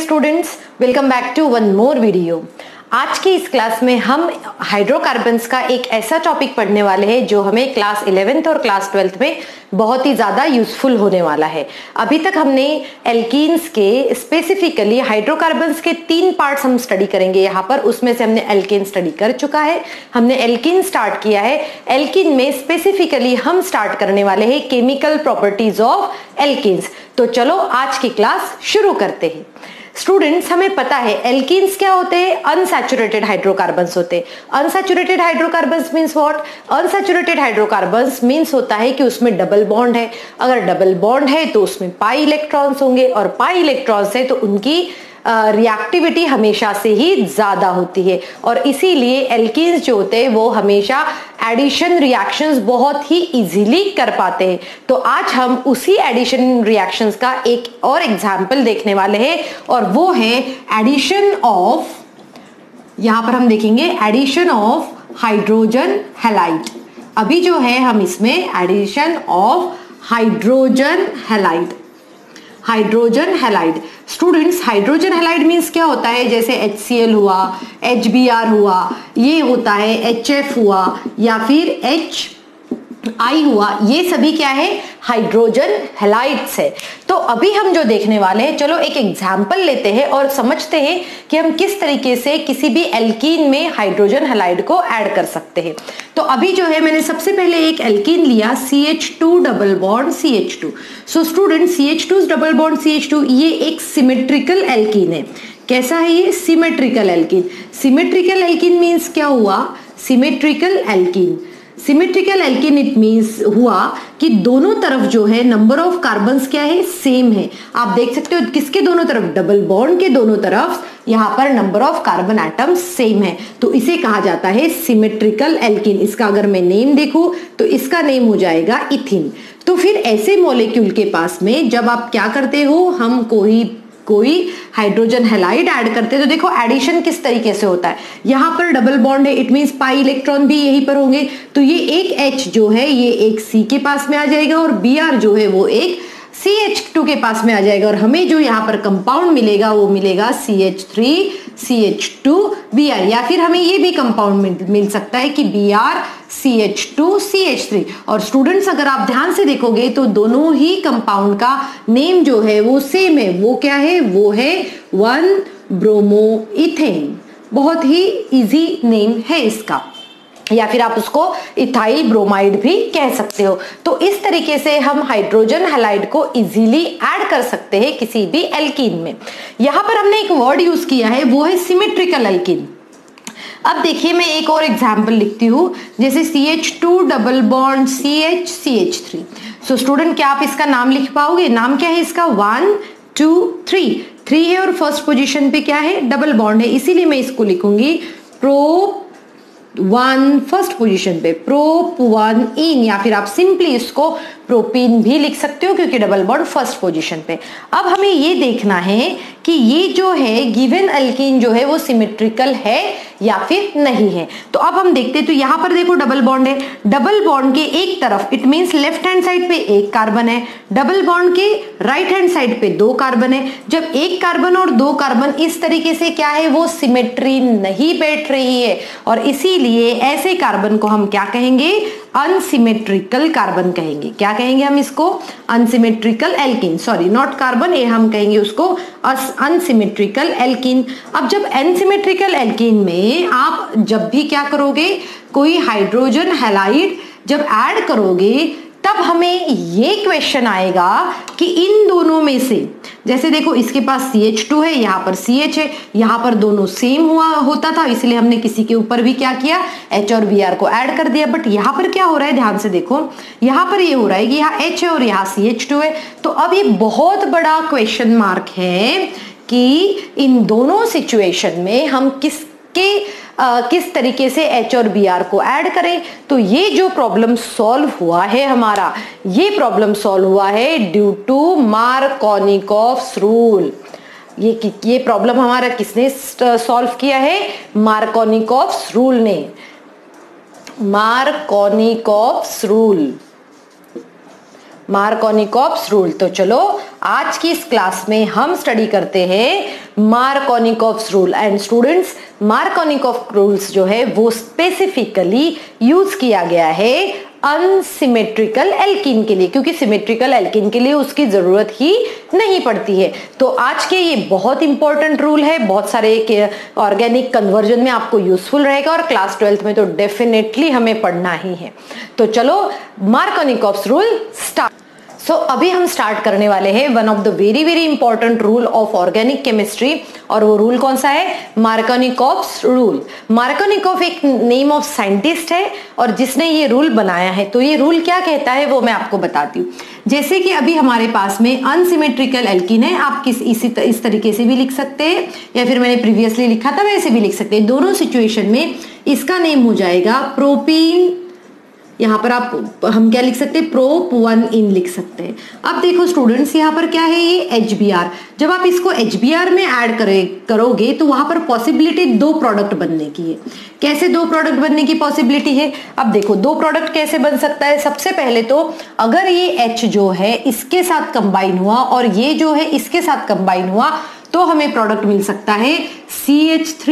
Students, welcome back to one more video. आज की इस क्लास में हम हाइड्रोकार्बन्स का एक ऐसा टॉपिक पढ़ने वाले हैं जो हमें क्लास 11th और क्लास 12th में बहुत ही ज्यादा यूजफुल होने वाला है। अभी तक हमने एल्कीन्स के स्पेसिफिकली हाइड्रोकार्बन्स के 3 पार्ट्स हम स्टडी करेंगे यहाँ पर। उसमें से हमने एल्कीन स्टडी कर चुका है, हमने एल्कीन स्टार्ट किया है। एल्कीन में स्पेसिफिकली हम स्टार्ट करने वाले हैं केमिकल प्रॉपर्टीज ऑफ एल्कीन्स। तो चलो आज की क्लास शुरू करते हैं। स्टूडेंट्स, हमें पता है एल्कीन्स क्या होते हैं, अनसैचुरेटेड हाइड्रोकार्बन्स होते हैं। Unsaturated hydrocarbons means what? Unsaturated hydrocarbons means होता है कि उसमें डबल बॉन्ड है। अगर डबल बॉन्ड है तो उसमें पाई इलेक्ट्रॉन्स होंगे, और पाई इलेक्ट्रॉन्स है तो उनकी रिएक्टिविटी हमेशा से ही ज्यादा होती है, और इसीलिए एल्कीन्स जो होते हैं वो हमेशा एडिशन रिएक्शंस बहुत ही इजीली कर पाते हैं। तो आज हम उसी एडिशन रिएक्शंस का एक और एग्जांपल देखने वाले हैं, और वो है एडिशन ऑफ, यहां पर हम देखेंगे एडिशन ऑफ हाइड्रोजन हैलाइड। अभी जो है हम इसमें addition of hydrogen halide. Hydrogen halide students, hydrogen halide means क्या होता है? जैसे HCl हुआ, HBr हुआ, ये होता है HF हुआ, या फिर HI हुआ, ये सभी क्या है? हाइड्रोजन हैलाइड्स है। तो अभी हम जो देखने वाले हैं, चलो एक एग्जांपल लेते हैं और समझते हैं कि हम किस तरीके से किसी भी एल्कीन में हाइड्रोजन हैलाइड को ऐड कर सकते हैं। तो अभी जो है मैंने सबसे पहले एक एल्कीन लिया, CH2 double bond CH2। So student, CH2 double bond CH2 ये एक सिमेट्रिकल एल्कीन है। कैसा है ये? Symmetrical alkene. Symmetrical alkene means क्या हुआ? Symmetrical alkene, symmetrical alkene it means हुआ कि दोनों तरफ जो है नंबर ऑफ कार्बन्स क्या है? सेम है। आप देख सकते हो किसके दोनों तरफ? डबल बॉन्ड के दोनों तरफ यहां पर number of carbon atoms same है, तो इसे कहा जाता है सिमेट्रिकल एल्कीन। इसका अगर मैं नेम देखूं तो इसका नेम हो जाएगा इथिन। तो फिर ऐसे मॉलिक्यूल के पास में जब आप क्या करते हो, हम कोई हाइड्रोजन हैलाइड ऐड करते हैं तो देखो एडिशन किस तरीके से होता है। यहां पर डबल बॉन्ड है, इट मींस पाई इलेक्ट्रॉन भी यहीं पर होंगे, तो ये एक H जो है ये एक C के पास में आ जाएगा, और Br जो है वो एक CH2 के पास में आ जाएगा, और हमें जो यहाँ पर कंपाउंड मिलेगा वो मिलेगा CH3 CH2 Br, या फिर हमें ये भी कंपाउंड मिल सकता है कि Br CH2 CH3। और स्टूडेंट्स, अगर आप ध्यान से देखोगे तो दोनों ही कंपाउंड का नेम जो है वो सेम है। वो क्या है? वो है 1-ब्रोमो-इथेन। बहुत ही इजी नेम है इसका, या फिर आप उसको इथाइल ब्रोमाइड भी कह सकते हो। तो इस तरीके से हम हाइड्रोजन हैलाइड को इजीली ऐड कर सकते हैं किसी भी एल्कीन में। यहां पर हमने एक वर्ड यूज किया है, वो है सिमेट्रिकल एल्कीन। अब देखिए मैं एक और एग्जांपल लिखती हूं, जैसे CH2 double bond CH CH3। So student, क्या आप इसका नाम लिख पाओगे? नाम क्या है इसका? 1 2 3 है, और फर्स्ट पोजीशन पे क्या है? डबल बॉन्ड है, इसीलिए मैं इसको लिखूंगी प्रोप 1 फर्स्ट पोजीशन पे, प्रोप 1 इन, या फिर आप सिंपली इसको प्रोपीन भी लिख सकते हो क्योंकि डबल बॉन्ड फर्स्ट पोजीशन पे। अब हमें ये देखना है कि ये जो है गिवन एल्कीन जो है वो सिमेट्रिकल है या फिर नहीं है। तो अब हम देखते हैं, तो यहां पर देखो डबल बॉन्ड है, डबल बॉन्ड के एक तरफ it means left hand side पे 1 कार्बन है, डबल बॉन्ड के राइट हैंड साइड पे 2 कार्बन है। जब 1 कार्बन और 2 कार्बन इस तरीके से क्या है, वो सिमेट्री नहीं बैठ रही है, और इसीलिए ऐसे कार्बन को हम क्या कहेंगे? अनसिमेट्रिकल कार्बन कहेंगे। क्या कहेंगे हम इसको? Unsymmetrical alkene. Sorry, not carbon, ये हम कहेंगे उसको अनसिमेट्रिकल एल्कीन। अब जब अनसिमेट्रिकल एल्कीन में आप जब भी क्या करोगे, कोई हाइड्रोजन हैलाइड जब ऐड करोगे, तब हमें ये क्वेश्चन आएगा कि इन दोनों में से, जैसे देखो इसके पास CH2 है, यहाँ पर CH है, यहाँ पर दोनों सेम होता था, इसलिए हमने किसी के ऊपर भी क्या किया? H और Br को ऐड कर दिया। बट यहाँ पर क्या हो रहा है? ध्यान से देखो, यहाँ पर ये हो रहा है कि यहाँ H है और यहाँ CH2 है। तो अब ये बहुत बड़ा क्वेश्चन मार्क है कि इन दोनों सिचुएशन में हम किस तरीके से H और Br को ऐड करें। तो ये जो प्रॉब्लम सॉल्व हुआ है हमारा, ये प्रॉब्लम सॉल्व हुआ है ड्यू टू मार्कोनिकॉफ्स रूल। ये प्रॉब्लम हमारा किसने सॉल्व किया है? मार्कोनिकॉफ्स रूल ने। Markovnikov's rule. Markovnikov's rule. तो चलो आज की इस क्लास में हम स्टडी करते हैं Markovnikov's rule. And students, Markovnikov rules जो है वो स्पेसिफिकली यूज किया गया है अनसिमेट्रिकल एल्कीन के लिए, क्योंकि सिमेट्रिकल एल्कीन के लिए उसकी जरूरत ही नहीं पड़ती है। तो आज के ये बहुत इंपॉर्टेंट रूल है, बहुत सारे ऑर्गेनिक कन्वर्जन में आपको यूजफुल रहेगा और क्लास 12th में तो डेफिनेटली हमें पढ़ना ही है। तो चलो मार्कोनिकॉफ्स रूल स्टार्ट। सो अभी हम स्टार्ट करने वाले हैं one of the very very important rule of organic chemistry, और वो रूल कौन सा है? Markovnikov's rule. मार्कोनिकॉफ एक नेम ऑफ साइंटिस्ट है और जिसने ये रूल बनाया है। तो ये रूल क्या कहता है वो मैं आपको बताती हूँ। जैसे कि अभी हमारे पास में अनसिमेट्रिकल एल्कीन है, आप इस तरीके से भी लिख सकते हैं या फिर मैंने प्रीवियसली लिखा था वैसे भी लिख सकते हैं। दोनों सिचुएशन में इसका नेम हो जाएगा प्रोपीन। यहाँ पर हम क्या लिख सकते हैं? प्रोप 1 इन लिख सकते हैं। अब देखो स्टूडेंट्स, यहाँ पर क्या है? ये HBr। जब आप इसको HBr में ऐड करोगे तो वहां पर पॉसिबिलिटी 2 प्रोडक्ट बनने की है। कैसे 2 प्रोडक्ट बनने की पॉसिबिलिटी है? अब देखो 2 प्रोडक्ट कैसे बन सकता है। सबसे पहले तो अगर ये H जो है इसके साथ कंबाइन हुआ और ये जो है इसके साथ कंबाइन हुआ तो हमें प्रोडक्ट मिल सकता है CH3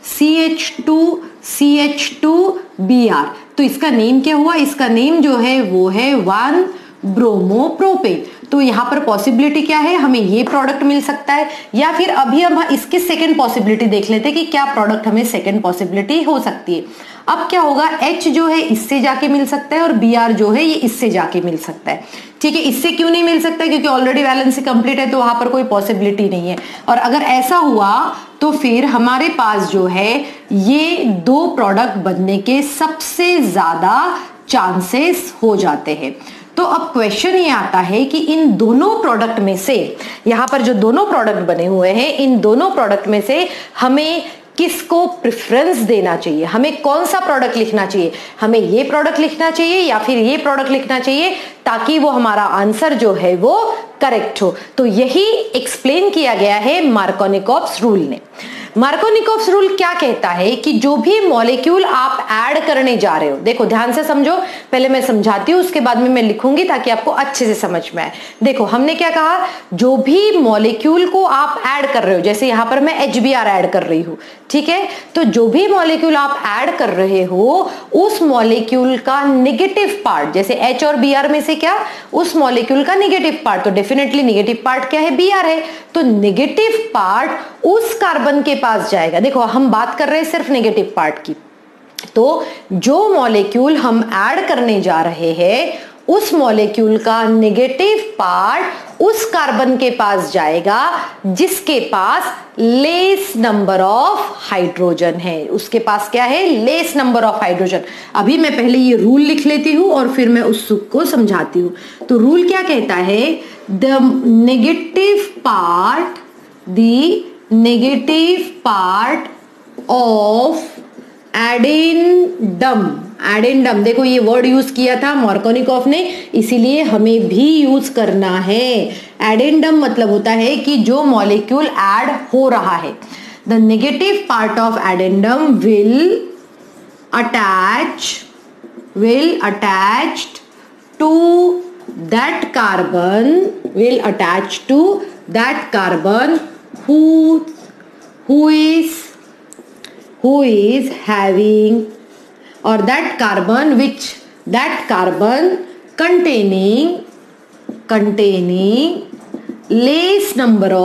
CH2 CH2Br। तो इसका नेम क्या हुआ? इसका नेम जो है वो है 1 ब्रोमोप्रोपेन। तो यहाँ पर पॉसिबिलिटी क्या है? हमें ये प्रोडक्ट मिल सकता है, या फिर अभी हम इसके सेकंड पॉसिबिलिटी देख लेते हैं कि क्या प्रोडक्ट हमें सेकंड पॉसिबिलिटी हो सकती है। अब क्या होगा? H जो है इससे जाके मिल सकता है और Br जो है ये इससे जाके मिल सकता है। ठीक है, इससे क्यों नहीं मिल सकता? क्योंकि ऑलरेडी वैलेंसी कंप्लीट है तो वहां पर कोई पॉसिबिलिटी नहीं है। और अगर ऐसा हुआ तो फिर हमारे पास जो है ये 2 प्रोडक्ट बनने के सबसे ज्यादा चांसेस हो जाते हैं। तो अब क्वेश्चन ये आता है कि इन दोनों प्रोडक्ट में से, यहां पर जो दोनों प्रोडक्ट बने हुए हैं, इन दोनों प्रोडक्ट में से हमें किसको प्रेफरेंस देना चाहिए? हमें कौन सा प्रोडक्ट लिखना चाहिए? हमें ये प्रोडक्ट लिखना चाहिए या फिर ये प्रोडक्ट लिखना चाहिए, ताकि वो हमारा आंसर जो है वो करेक्ट हो। तो यही एक्सप्लेन किया गया है मार्कोनिकॉफ्स रूल ने। मार्कोनिकॉफ्स रूल क्या कहता है कि जो भी मॉलिक्यूल आप ऐड करने जा रहे हो, देखो ध्यान से समझो, पहले मैं समझाती हूं उसके बाद में मैं लिखूंगी ताकि आपको अच्छे से समझ में आए। देखो हमने क्या कहा? जो भी मॉलिक्यूल को आप ऐड कर रहे हो, जैसे यहां पर मैं HBr ऐड कर रही हूं, ठीक है, तो जो भी मॉलिक्यूल आप ऐड कर रहे हो उस मॉलिक्यूल का नेगेटिव पार्ट, जैसे H और Br में से क्या? उस मॉलिक्यूल का नेगेटिव पार्ट, तो डेफिनेटली नेगेटिव पार्ट क्या है? Br है। तो नेगेटिव पार्ट उस कार्बन के पास जाएगा। देखो हम बात कर रहे हैं सिर्फ नेगेटिव पार्ट की, तो जो मॉलिक्यूल हम ऐड करने जा रहे हैं उस मॉलिक्यूल का नेगेटिव पार्ट उस कार्बन के पास जाएगा जिसके पास लेस नंबर ऑफ हाइड्रोजन है। उसके पास क्या है? Less number of hydrogen. अभी मैं पहले ये रूल लिख लेती हूं और फिर मैं उस सुख को समझाती हूं। तो रूल क्या कहता है? The negative part of addendum. देखो ये वर्ड यूज किया था मार्कोनिकॉफ ने, इसीलिए हमें भी यूज करना है। एडेंडम मतलब होता है कि जो मॉलिक्यूल ऐड हो रहा है। The negative part of addendum will attach to that carbon who is having, or that carbon containing less number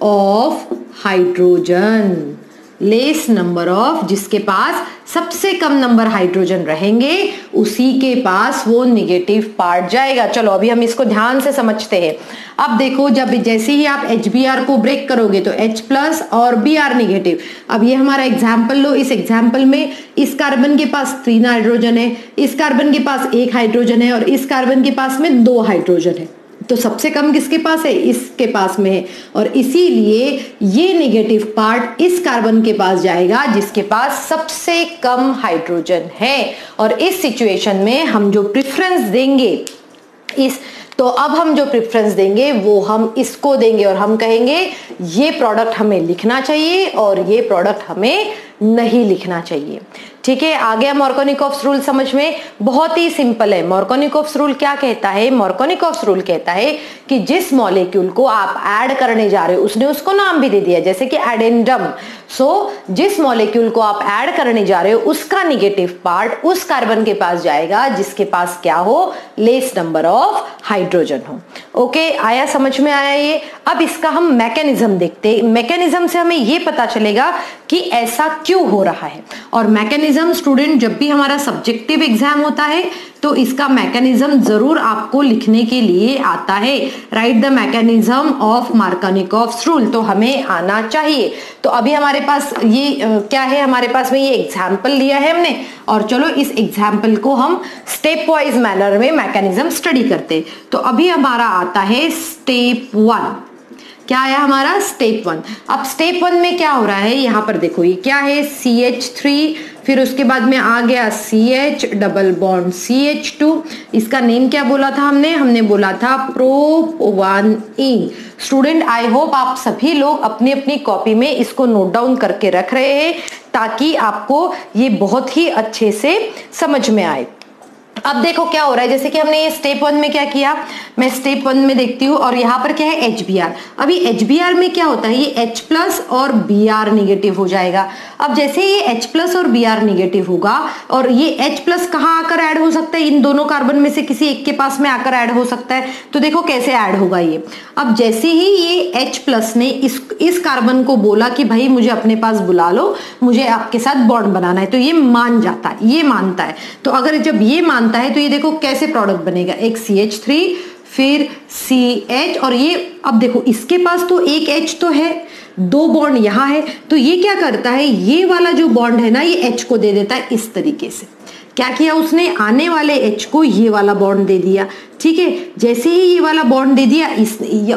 of hydrogen, less number of, जिसके पास सबसे कम नंबर हाइड्रोजन रहेंगे उसी के पास वो नेगेटिव पार्ट जाएगा। चलो अभी हम इसको ध्यान से समझते हैं। अब देखो जब जैसे ही आप HBr को ब्रेक करोगे तो H प्लस और Br नेगेटिव। अब ये हमारा एग्जाम्पल लो, इस एग्जाम्पल में इस कार्बन के पास 3 हाइड्रोजन है, इस कार्बन के पास 1 हाइड्रोजन है और इस कार्बन के पास में 2 हाइड्रोजन है। तो सबसे कम किसके पास है? इसके पास में है, और इसीलिए ये नेगेटिव पार्ट इस कार्बन के पास जाएगा जिसके पास सबसे कम हाइड्रोजन है। और इस सिचुएशन में हम जो प्रेफरेंस देंगे तो अब हम जो प्रेफरेंस देंगे वो हम इसको देंगे और हम कहेंगे ये प्रोडक्ट हमें लिखना चाहिए और ये प्रोडक्ट हमें नहीं लिखना चाहिए। ठीक है, आ गया मार्कोनिकॉफ्स रूल समझ में? बहुत ही सिंपल है। मार्कोनिकॉफ्स रूल क्या कहता है? मार्कोनिकॉफ्स रूल कहता है कि जिस मॉलिक्यूल को आप ऐड करने जा रहे हो, उसने उसको नाम भी दे दिया जैसे कि एडेंडम। सो जिस मॉलिक्यूल को आप ऐड करने जा रहे हो उसका नेगेटिव पार्ट उस कार्बन के पास जाएगा जिसके पास क्या हो? लेस नंबर ऑफ हाइड्रोजन हो। ओके, आया समझ में? आया ये? अब इसका हम मैकेनिज्म देखते हैं। मैकेनिज्म से हमें ये पता चलेगा कि ऐसा क्यों हो रहा है। और मैकेनिज्म स्टूडेंट जब भी हमारा सब्जेक्टिव एग्जाम होता है तो इसका मैकेनिज्म जरूर आपको लिखने के लिए आता है। Write the mechanism of Markovnikov's rule, तो हमें आना चाहिए। तो अभी हमारे पास ये क्या है? हमारे पास में ये एग्जाम्पल लिया है हमने, और चलो इस एग्जाम्पल को हम स्टेप वाइज मैनर में मैकेनिज्म स्टडी करते। तो अभी हमारा आता है स्टेप 1। क्या आया हमारा? स्टेप 1। अब स्टेप 1 में क्या हो रहा है? यहाँ पर देखो ये क्या है? CH3, फिर उसके बाद में आ गया CH डबल बॉन्ड CH2। इसका नेम क्या बोला था हमने? हमने बोला था Prop1E। स्टूडेंट आई होप आप सभी लोग अपनी अपनी कॉपी में इसको नोट डाउन करके रख रहे हैं ताकि आपको ये बहुत ही अच्छे से समझ में आए। अब देखो क्या हो रहा है, जैसे कि हमने ये स्टेप 1 में क्या किया, मैं स्टेप 1 में देखती हूँ और यहाँ पर क्या है? HBr। अभी HBr में क्या होता है? ये H प्लस और Br निगेटिव हो जाएगा। अब जैसे ये H प्लस और Br निगेटिव होगा और ये H प्लस कहाँ आकर ऐड हो सकता है? इन दोनों कार्बन में से किसी एक के पास में आकर ऐड हो सकता है। तो देखो कैसे ऐड होगा ये। अब जैसे ही ये H प्लस ने इस कार्बन को बोला कि भाई मुझे अपने पास बुला लो, मुझे आपके साथ बॉन्ड बनाना है, तो ये मान जाता है, ये मानता है। तो अगर जब ये मानता है तो ये देखो कैसे प्रोडक्ट बनेगा, एक CH3 फिर CH, और ये अब देखो इसके पास तो एक H तो है, 2 बॉन्ड यहाँ है, तो ये क्या करता है? ये वाला जो बॉन्ड है ना, ये H को दे देता है इस तरीके से। क्या किया उसने? आने वाले H को ये वाला बॉन्ड दे दिया। ठीक है, जैसे ही ये वाला बॉन्ड दे दिया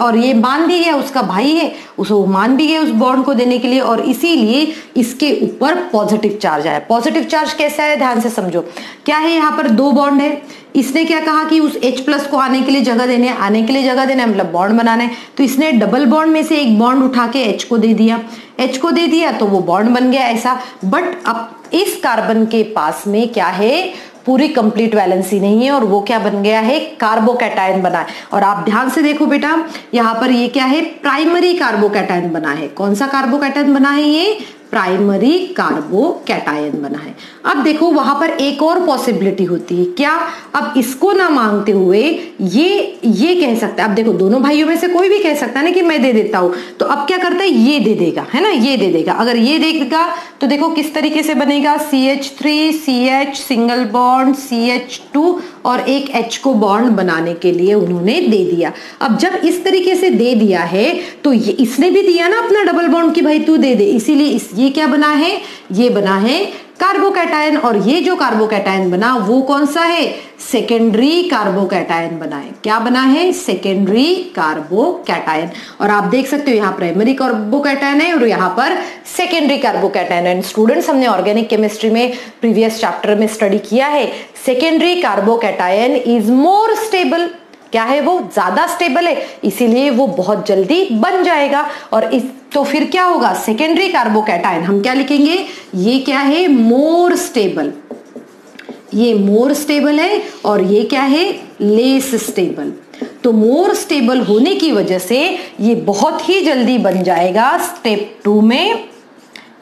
और ये मान भी गया, उसका भाई है, उसको मान भी गया उस बॉन्ड को देने के लिए, और इसीलिए इसके ऊपर पॉजिटिव चार्ज आया। पॉजिटिव चार्ज कैसे आया? ध्यान से समझो। क्या है? यहाँ पर 2 बॉन्ड है, इसने क्या कहा कि उस H प्लस को आने के लिए जगह देने, आने के लिए जगह देना मतलब बॉन्ड बनाना है, तो इसने डबल बॉन्ड में से एक बॉन्ड उठा के H को दे दिया। H को दे दिया तो वो बॉन्ड बन गया ऐसा। बट अब इस कार्बन के पास में क्या है? पूरी कंप्लीट वैलेंसी नहीं है, और वो क्या बन गया है? कार्बोकैटायन बना है। और आप ध्यान से देखो बेटा, यहाँ पर ये क्या है? प्राइमरी कार्बोकैटायन बना है। कौन सा कार्बोकैटायन बना है? ये प्राइमरी कार्बोकैटायन बना है। अब देखो वहां पर एक और पॉसिबिलिटी होती है। क्या? अब इसको ना मांगते हुए ये कह सकता है, अब देखो दोनों भाइयों में से कोई भी कह सकता है ना कि मैं दे देता हूं, तो अब क्या करता है? ये दे देगा, है ना, ये दे देगा। अगर ये देगा तो देखो किस तरीके से बनेगा? CH3 CH single bond CH2 और एक H को बॉन्ड बनाने के लिए उन्होंने दे दिया। अब जब इस तरीके से दे दिया है तो ये इसने भी दिया ना अपना डबल बॉन्ड कि भाई तू दे दे, इसीलिए ये क्या बना है? ये बना है कार्बोकैटायन। और ये जो कार्बोकैटायन बना वो कौन सा है? सेकेंडरी कार्बोकैटायन बना है। क्या बना है? Secondary carbocation. और आप देख सकते हो यहाँ प्राइमरी कार्बोकैटायन है और यहाँ पर सेकेंडरी कार्बोकैटायन है। स्टूडेंट्स हमने ऑर्गेनिक केमिस्ट्री में प्रीवियस चैप्टर में स्टडी किया है, secondary carbocation is more stable. क्या है? वो ज्यादा स्टेबल है, इसीलिए वो बहुत जल्दी बन जाएगा। और इस तो फिर क्या होगा? सेकेंडरी कार्बोकैटायन हम क्या लिखेंगे? ये क्या है? More stable. ये मोर स्टेबल है और ये क्या है? Less stable. तो मोर स्टेबल होने की वजह से ये बहुत ही जल्दी बन जाएगा। स्टेप 2 में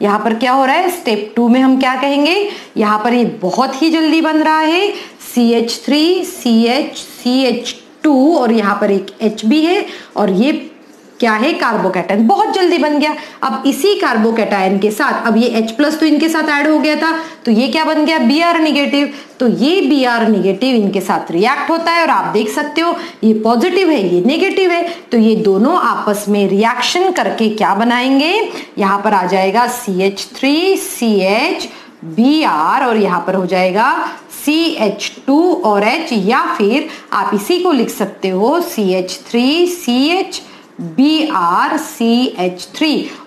यहां पर क्या हो रहा है? स्टेप 2 में हम क्या कहेंगे? यहां पर ये बहुत ही जल्दी बन रहा है, CH3 CH CH2 और यहां पर एक H भी है, और ये क्या है? कार्बोकैटायन। बहुत जल्दी बन गया। अब इसी कार्बोकैटायन के साथ अब ये H प्लस तो इनके साथ ऐड हो गया था, तो ये क्या बन गया? Br negative. तो ये Br निगेटिव इनके साथ रिएक्ट होता है, और आप देख सकते हो ये पॉजिटिव है, ये नेगेटिव है, तो ये दोनों आपस में रिएक्शन करके क्या बनाएंगे? यहां पर आ जाएगा CH3 CH Br और यहां पर हो जाएगा CH2 और H, या फिर आप इसी को लिख सकते हो CH3 CH BrCH3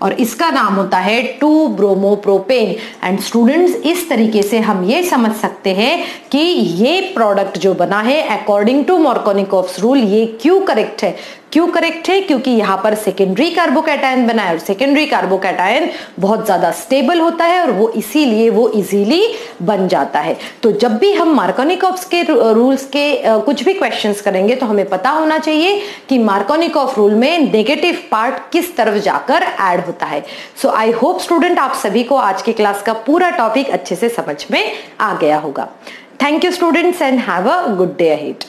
और इसका नाम होता है 2-ब्रोमोप्रोपेन। एंड स्टूडेंट्स इस तरीके से हम ये समझ सकते हैं कि ये प्रोडक्ट जो बना है अकॉर्डिंग टू मार्कोनिकॉफ्स रूल ये क्यों करेक्ट है, क्यों करेक्ट है? क्योंकि यहाँ पर सेकेंडरी कार्बोकैटायन बना है और सेकेंडरी कार्बोकैटायन बहुत ज्यादा स्टेबल होता है और वो इसीलिए वो इजीली बन जाता है। तो जब भी हम मार्कोनिकॉफ के रूल्स के कुछ भी क्वेश्चंस करेंगे तो हमें पता होना चाहिए कि मार्कोनिकॉफ रूल में नेगेटिव पार्ट किस तरफ जाकर ऐड होता है। सो आई होप स्टूडेंट आप सभी को आज की क्लास का पूरा टॉपिक अच्छे से समझ में आ गया होगा। Thank you students and have a good day ahead.